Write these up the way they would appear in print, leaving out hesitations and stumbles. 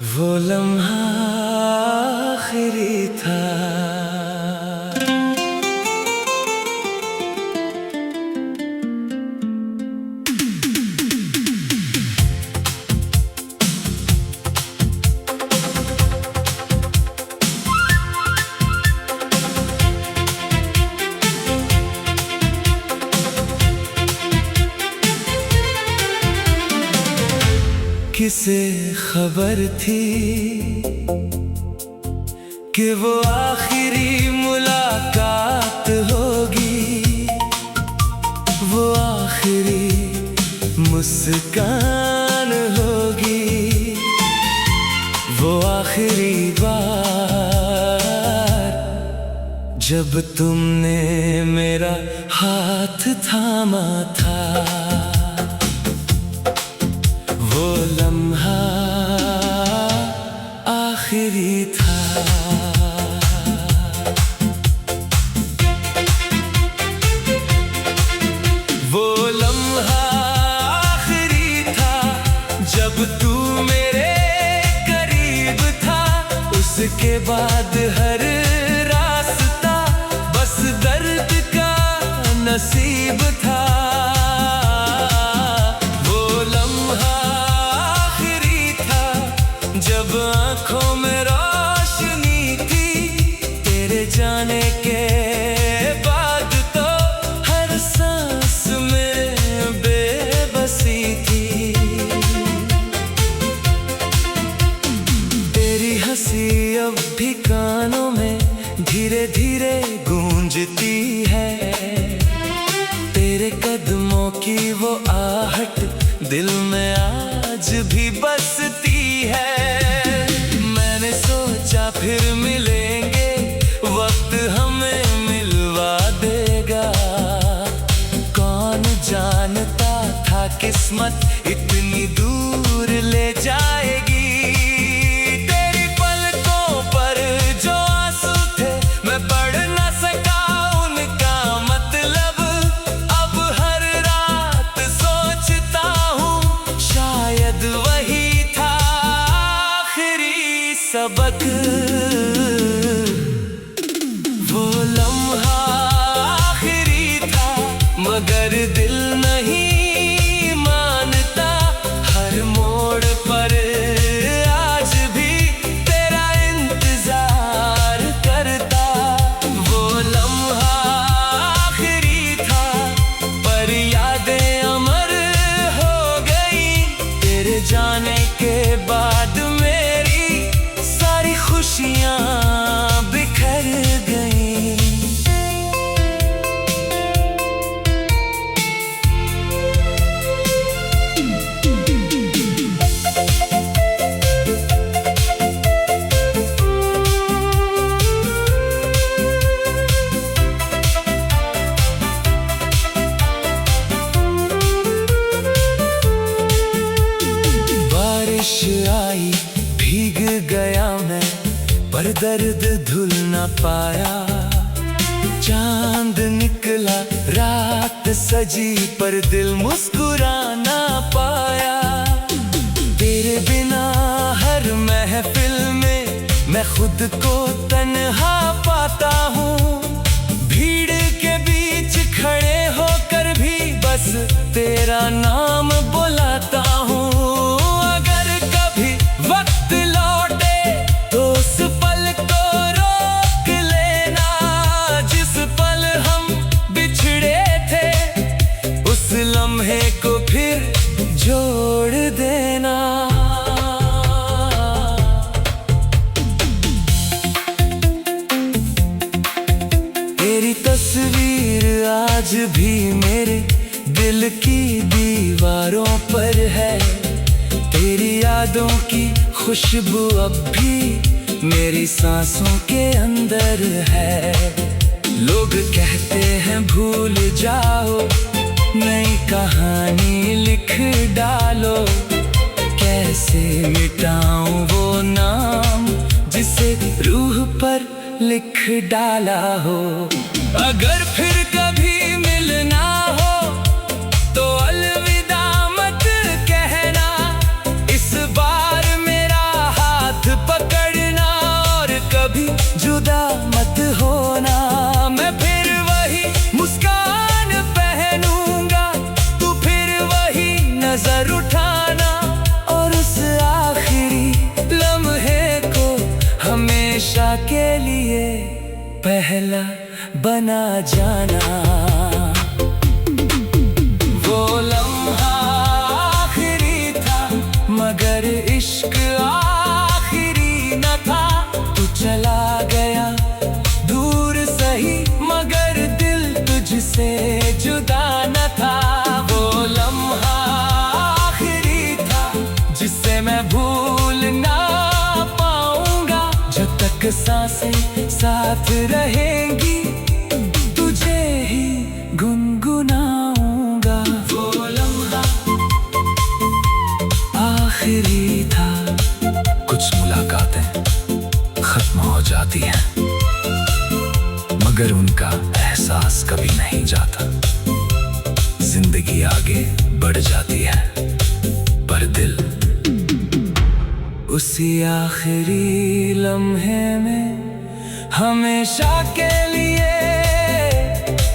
वो लम्हा आखिरी था। किसे खबर थी कि वो आखिरी मुलाकात होगी, वो आखिरी मुस्कान होगी, वो आखिरी बार जब तुमने मेरा हाथ थामा था। वो लम्हा आखिरी था। वो लम्हा आखिरी था जब तू मेरे करीब था। उसके बाद हर रास्ता बस दर्द का नसीब था। जब आँखों में रोशनी थी तेरे जाने के बाद, तो हर सांस में बेबसी थी। तेरी हंसी अब भी कानों में धीरे धीरे गूंजती है। तेरे कदमों की वो आहट दिल में आज भी बसती है। मैंने सोचा फिर मिलेंगे, वक्त हमें मिलवा देगा। कौन जानता था किस्मत इतनी दूर ले जाएगी। तेरी पलकों पर जो आंसू थे मैं पढ़ ना सका उनका मतलब। अब हर रात सोचता हूँ शायद वही सबक। वो लम्हा आखिरी था मगर दिल नहीं मानता। हर मोड़ पर आज भी तेरा इंतजार करता। वो लम्हा आखिरी था पर यादें अमर हो गई। तेरे जाने के बाद खुशियाँ बिखर गईं। बारिश आई भीग गया मैं पर दर्द धुल ना पाया। चांद निकला रात सजी पर दिल मुस्कुरा ना पाया। तेरे बिना हर महफिल में मैं खुद को तन्हा पाता हूँ। भीड़ के बीच खड़े होकर भी बस तेरा नाम बुलाता हूँ। अगर कभी वक्त लौटे तो उस पल को रोक लेना। जिस पल हम बिछड़े थे उस लम्हे को फिर जोड़ देना। तेरी तस्वीर आज भी मेरे दिल की दीवारों पर है। तेरी यादों की खुशबू अब भी मेरी सांसों के अंदर है। लोग कहते हैं भूल जाओ, नई कहानी लिख डालो। कैसे मिटाऊं वो नाम जिसे रूह पर लिख डाला हो। अगर फिर कभी मिलना हो तो अलविदा मत कहना। इस बार मेरा हाथ पहला बना जाना। वो लम्हा आखिरी था मगर इश्क आखिरी न था। तू चला गया दूर सही मगर दिल तुझसे जुदा न था। वो लम्हा आखिरी था जिसे मैं भूल ना पाऊंगा। जब तक सांसें साथ रहेंगी तुझे ही गुनगुनाऊंगा। वो लम्हा आखिरी था। कुछ मुलाकातें खत्म हो जाती हैं मगर उनका एहसास कभी नहीं जाता। जिंदगी आगे बढ़ जाती है पर दिल उसी आखिरी लम्हे में हमेशा के लिए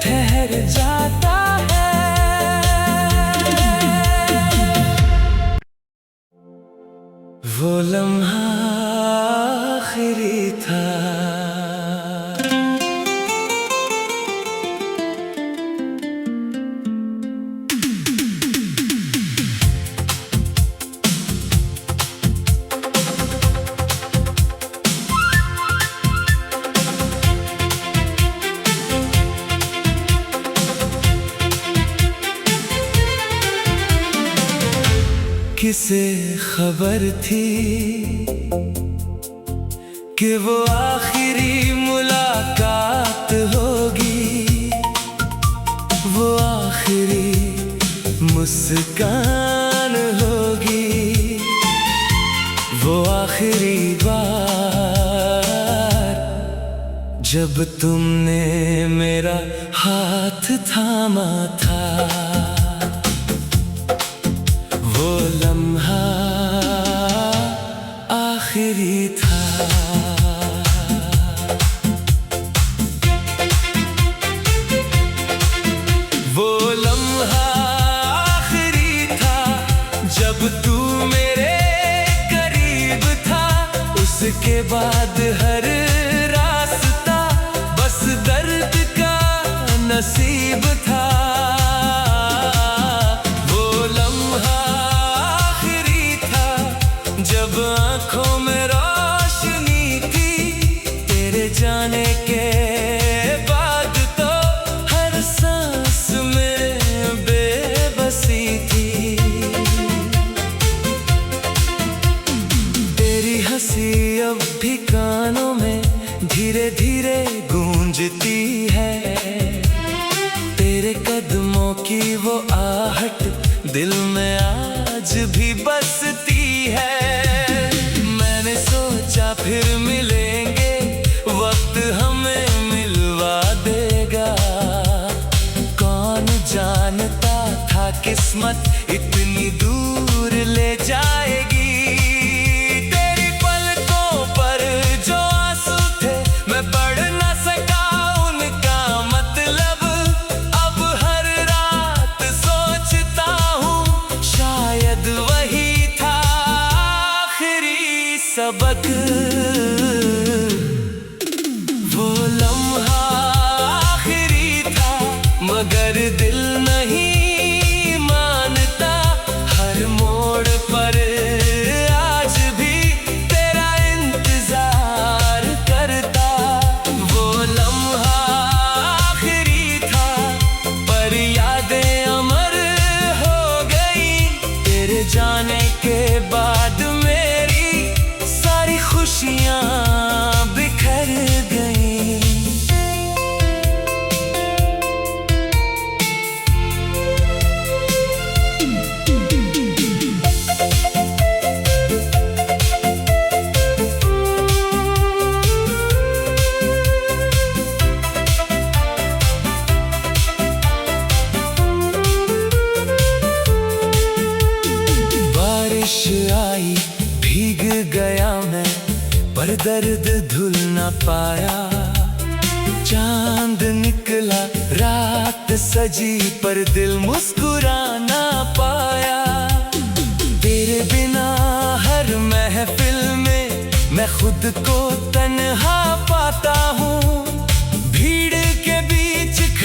ठहर जाता है। वो लम्हा आखिरी था। किसे खबर थी कि वो आखिरी मुलाकात होगी। वो आखिरी मुस्कान होगी। वो आखिरी बार जब तुमने मेरा हाथ थामा था। वो लम्हा आखिरी था। वो लम्हा आखिरी था जब तू मेरे करीब था। उसके बाद हर रास्ता बस दर्द का नसीब था। जब आँखों में रोशनी थी तेरे जाने के बाद तो हर सांस में बेबसी थी। तेरी हंसी अब भी कानों में धीरे धीरे गूंजती है। तेरे कदमों की वो आहट दिल में आज भी बसती है। मैंने सोचा फिर मिलेंगे वक्त हमें मिलवा देगा। कौन जानता था किस्मत इतनी दूर ले जाएगी। तेरी पलकों पर जो आंसू थे मैं पढ़ ना सका उनका मतलब। अब हर रात सोचता हूँ शायद वही सबक। वो लम्हा आखिरी था मगर दिल नहीं मानता। हर मोड़ पर आज भी तेरा इंतजार करता। वो लम्हा आखिरी था पर यादें अमर हो गई। तेरे जाने के बाद खुशियाँ बिखर गईं। बारिश आई भीग गया मैं पर दर्द धुल ना पाया। चांद निकला रात सजी पर दिल मुस्कुरा ना पाया। तेरे बिना हर महफिल में मैं खुद को तन्हा पाता हूँ।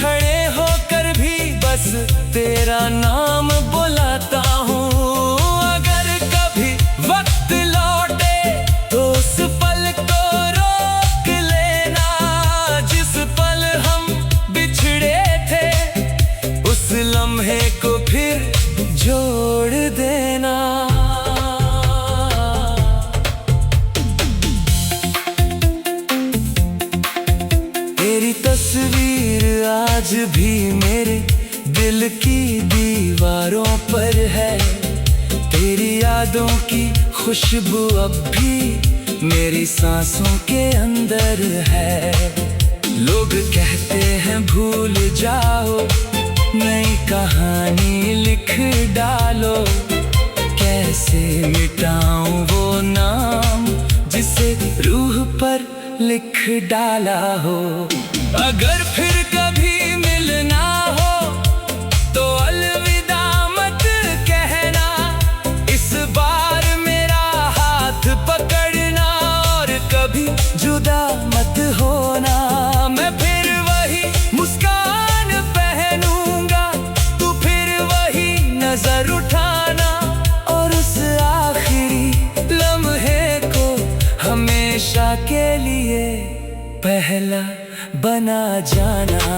खड़े होकर भी बस तेरा नाम बुलाता हूँ। अगर कभी वक्त लौटे तो उस पल को रोक लेना, जिस पल हम बिछड़े थे उस लम्हे को फिर जोड़ देना। तेरी तस्वीर आज भी मेरे दिल की दीवारों पर है, तेरी यादों की खुशबू अब भी मेरी सांसों के अंदर है। लोग कहते हैं भूल जाओ, नई कहानी लिख डालो, कैसे मिटाऊं वो नाम जिसे रूह पर लिख डाला हो। अगर फिर कभी मिलना हो तो अलविदा मत कहना, इस बार मेरा हाथ पकड़ना और कभी जुदा मत होना। मैं फिर वही मुस्कान पहनूंगा, तू फिर वही नजर उठाना, और उस आखिरी लम्हे को हमेशा के लिए पहला बना जाना।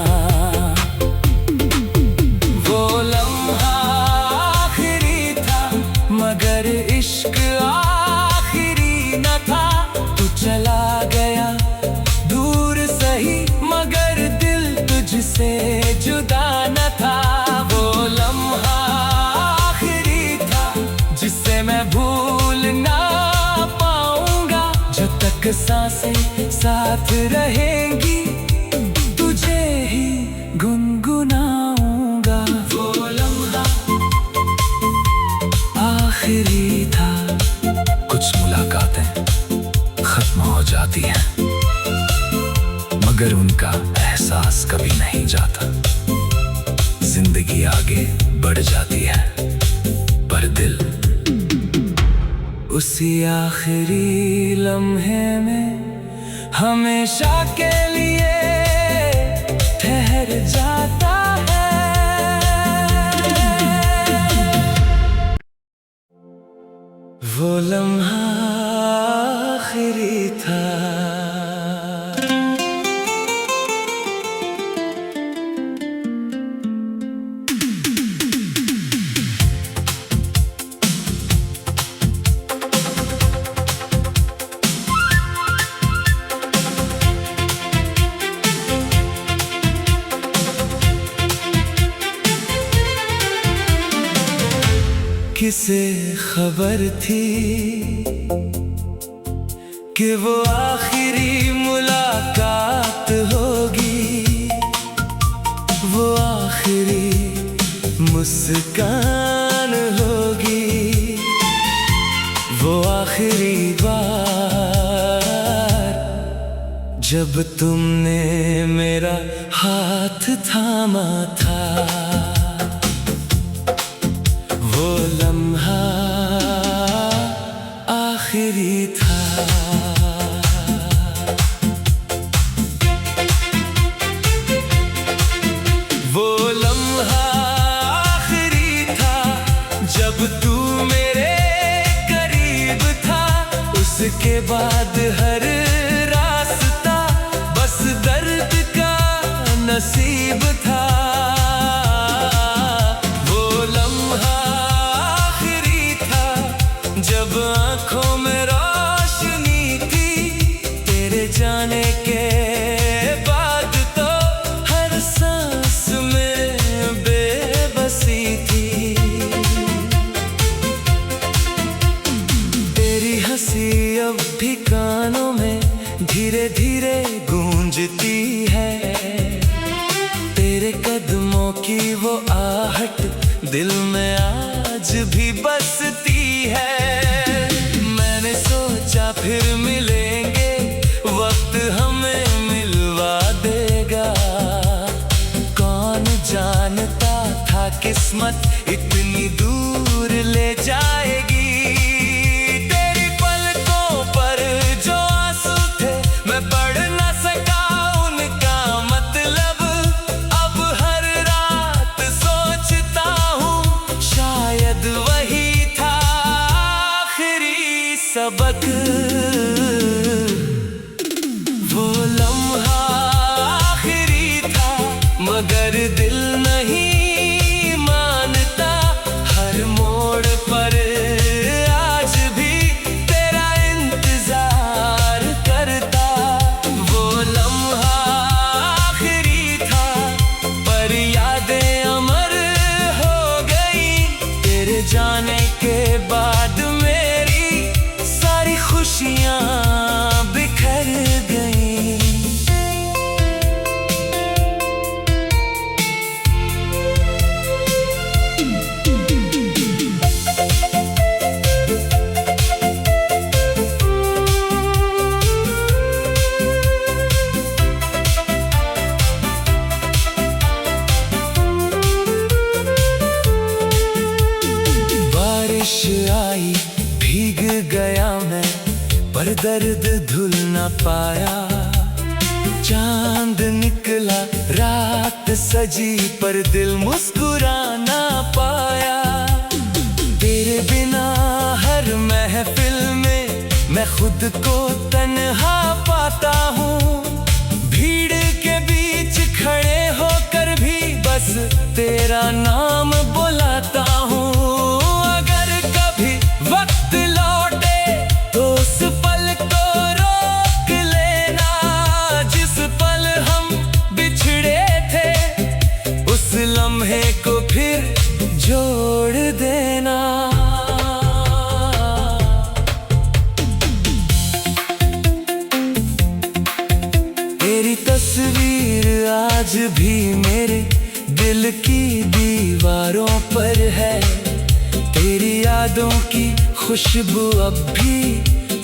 वो लम्हा आखिरी था मगर इश्क आखिरी न था। तू चला गया दूर सही मगर दिल तुझसे जुदा न था। वो लम्हा आखिरी था जिसे मैं भूल ना पाऊंगा, जब तक सांसें साथ रहेंगी तुझे ही गुनगुनाऊंगा। वो लम्हा आखिरी था। कुछ मुलाकातें खत्म हो जाती हैं मगर उनका एहसास कभी नहीं जाता। जिंदगी आगे बढ़ जाती है पर दिल उसी आखिरी लम्हे में हमेशा के लिए ठहर जाता है। वो लम्हा आखिरी था। किसे खबर थी कि वो आखिरी मुलाकात होगी, वो आखिरी मुस्कान होगी, वो आखिरी बार जब तुमने मेरा हाथ थामा था। वो लम्हा आखिरी था। वो लम्हा आखिरी था जब तू मेरे करीब था। उसके बाद हर रास्ता बस दर्द का नसीब था। जब आँखों में रोशनी थी तेरे जाने के बाद, तो हर सांस में बेबसी थी। तेरी हंसी अब भी कानों में धीरे धीरे गूंजती है। तेरे कदमों की वो आहट दिल में आज भी बसती है। मैंने सोचा फिर मिलेंगे, वक्त हमें मिलवा देगा। कौन जानता था किस्मत इतनी दूर ले जाएगी। तेरी पलकों पर जो आंसू थे मैं पढ़ ना सबक। वो लम्हा आखिरी था मगर दिल नहीं मानता। हर मोड़ पर आज भी तेरा इंतजार करता। वो लम्हा आखिरी था पर यादें अमर हो गई। तेरे जाने के बाद मेरी सारी खुशियाँ बिखर गई। बारिश आई भीग गया मैं पर दर्द धुल न पाया। चांद निकला रात सजी पर दिल मुस्कुरा ना पाया। तेरे बिना हर महफिल में मैं खुद को तन्हा पाता हूँ। भीड़ के बीच खड़े होकर भी बस तेरा नाम बुलाता हूँ। अगर कभी वक्त लौटे तो उस पल को रोक लेना। जिस पल हम बिछड़े थे उस लम्हे को फिर जोड़ देना। तेरी तस्वीर आज भी मेरे दिल की दीवारों पर है। तेरी यादों की खुशबू अब भी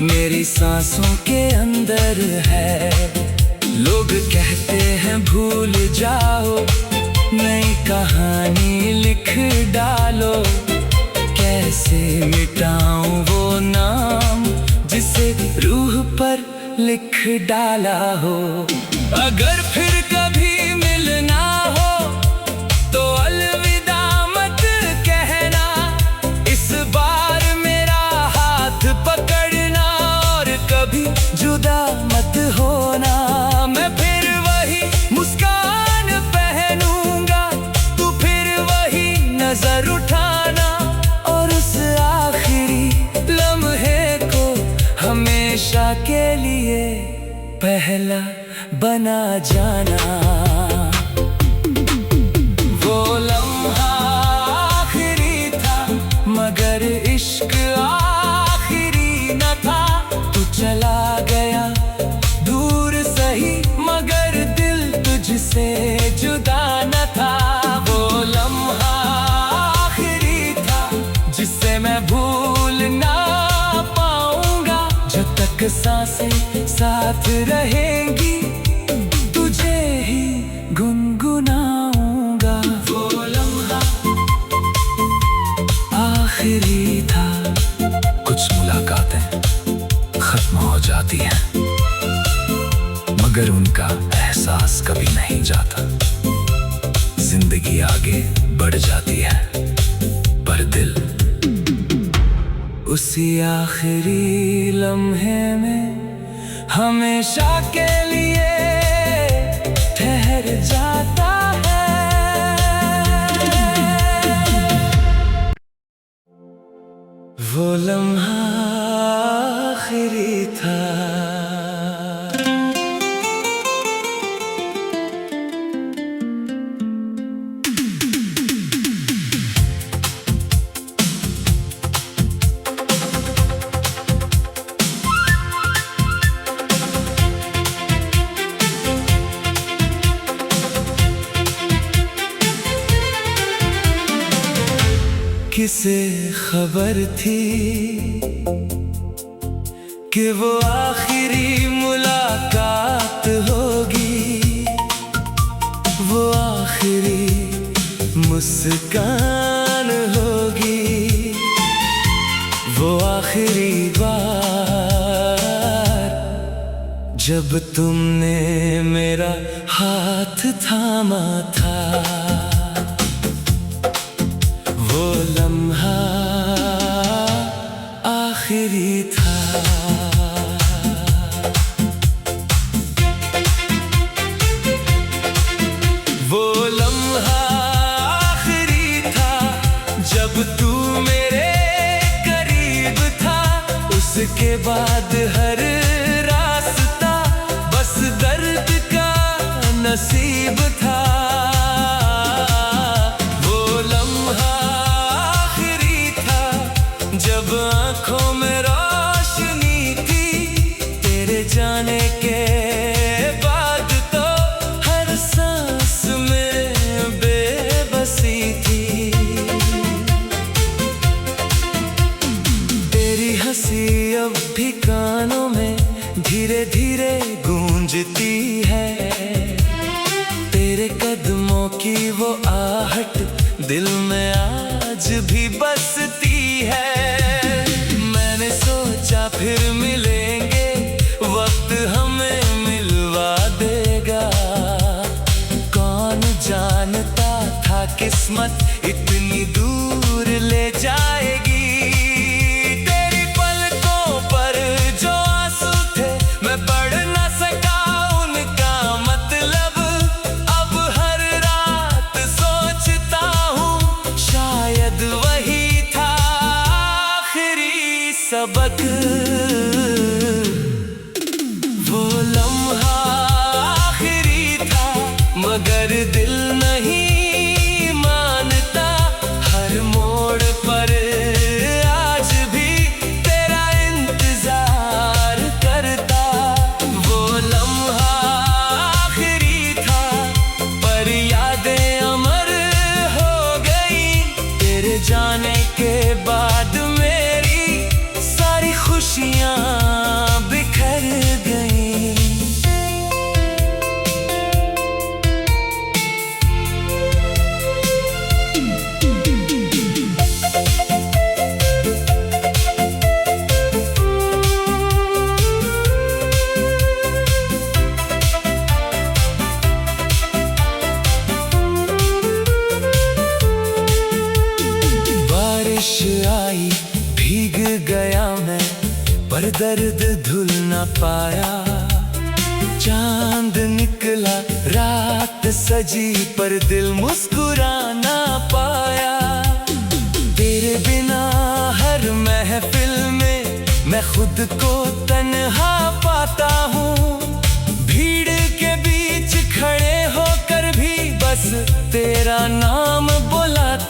मेरी सांसों के अंदर है। लोग कहते हैं भूल जाओ नई कहानी लिख डालो। कैसे मिटाऊं वो नाम जिसे रूह पर लिख डाला हो। अगर फिर कभी मिलना हो तो अलविदा मत कहना। इस बार मेरा हाथ पकड़ना और कभी जुदा मत होना। मैं फिर वही मुस्कान पहनूंगा तू फिर वही नजर उठाना। और उस आखिरी लम्हे को हमेशा के लिए पहला बना जाना। वो लम्हा आखिरी था मगर इश्क आखिरी न था। तू चला गया दूर सही मगर दिल तुझसे जुदा न था। वो लम्हा आखिरी था जिसे मैं भूल ना पाऊंगा। जब तक सांसें साथ रहेंगी तुझे ही गुनगुनाऊंगा। वो लम्हा आखिरी था। कुछ मुलाकातें खत्म हो जाती हैं मगर उनका एहसास कभी नहीं जाता। जिंदगी आगे बढ़ जाती है पर दिल उसी आखिरी लम्हे में हमेशा के लिए ठहर जाता है। वो लम्हा आखिरी था। किसे खबर थी कि वो आखिरी मुलाकात होगी। वो आखिरी मुस्कान होगी। वो आखिरी बार जब तुमने मेरा हाथ थामा था। वो लम्हा आखिरी आखिरी था। वो लम्हा आखिरी था जब तू मेरे करीब था। उसके बाद हर रास्ता बस दर्द का नसीब था। वो लम्हा आखिरी था जब आँखों में रोशनी थी। तेरे जाने के बाद तो हर सांस में बेबसी थी। तेरी हंसी अब भी कानों में धीरे धीरे गूंजती है। तेरे कदमों की वो आहट दिल में आज भी बसती है। मैंने सोचा फिर मिलेंगे, वक्त हमें मिलवा देगा। कौन जानता था किस्मत इतनी दूर ले जाएगी। तेरी पलकों पर जो आंसू थे मैं पढ़ ना सका उनका मतलब। अब हर रात सोचता हूँ शायद वही था आखिरी सबक। वो लम्हा आखिरी था मगर दिल नहीं मानता। हर मोड़ पर आज भी तेरा इंतजार करता। वो लम्हा आखिरी था पर यादें अमर हो गई। तेरे जाने के बाद मेरी सारी खुशियाँ बिखर गई। बारिश आई भीग गया मैं पर दर्द धुल ना पाया। चांद निकला रात सजी पर दिल मुस्कुरा ना पाया। तेरे बिना हर महफिल में मैं खुद को तन्हा पाता हूँ। भीड़ के बीच खड़े होकर भी बस तेरा नाम बुलाता